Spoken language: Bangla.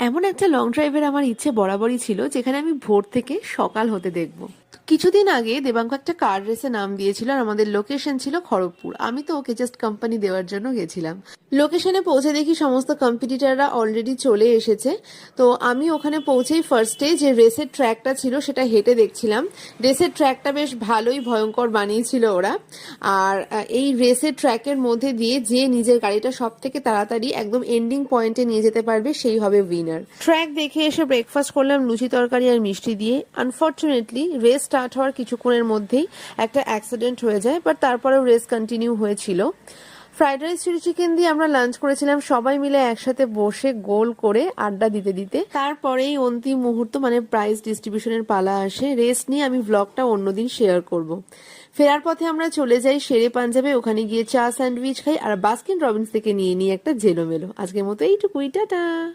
এমন একটা লং ড্রাইভের আমার ইচ্ছে বরাবরই ছিল যেখানে আমি ভোর থেকে সকাল হতে দেখব। কিছুদিন আগে দেবাঙ্ক একটা কার রেসে নাম দিয়েছিল আর আমাদের লোকেশন ছিল খড়গপুর। আমি তো ওকে জাস্ট কোম্পানি দেওয়ার জন্য গেছিলাম। লোকেশনে পৌঁছে দেখি সমস্ত কম্পিটিটররা অলরেডি চলে এসেছে। তো আমি ওখানে পৌঁছেই ফার্স্টে যে রেসের ট্র্যাকটা ছিল সেটা হেঁটে দেখছিলাম। রেসের ট্র্যাকটা বেশ ভালোই ভয়ঙ্কর বানিয়েছিল ওরা। আর এই রেসের ট্র্যাকের মধ্যে দিয়ে যে নিজের গাড়িটা সব থেকে তাড়াতাড়ি একদম এন্ডিং পয়েন্টে নিয়ে যেতে পারবে সেই হবে উইনার। ট্র্যাক দেখে এসে ব্রেকফাস্ট করলাম লুচি তরকারি আর মিষ্টি দিয়ে। আনফর্চুনেটলি রেস স্টার্ট হওয়ার কিছুক্ষণের মধ্যেই একটা অ্যাক্সিডেন্ট হয়ে যায়, বাট তারপরেও রেস কন্টিনিউ হয়েছিল। ফ্রাইড রাইস চিলি চিকেন দিয়ে আমরা লাঞ্চ করেছিলাম সবাই মিলে একসাথে বসে গোল করে আড্ডা দিতে দিতে। তারপরেই অন্তিম মুহূর্ত মানে প্রাইজ ডিস্ট্রিবিউশনের পালা আসে। রেস নিয়ে আমি ব্লগটা অন্যদিন শেয়ার করব। ফেরার পথে আমরা চলে যাই শেরে পাঞ্জাবে, ওখানে গিয়ে চা স্যান্ডউইচ খাই আর বাস্কিন রবিন্স থেকে নিয়ে নিই একটা জেলো মেলো। আজকের মতো এইটুকুই, টাটা।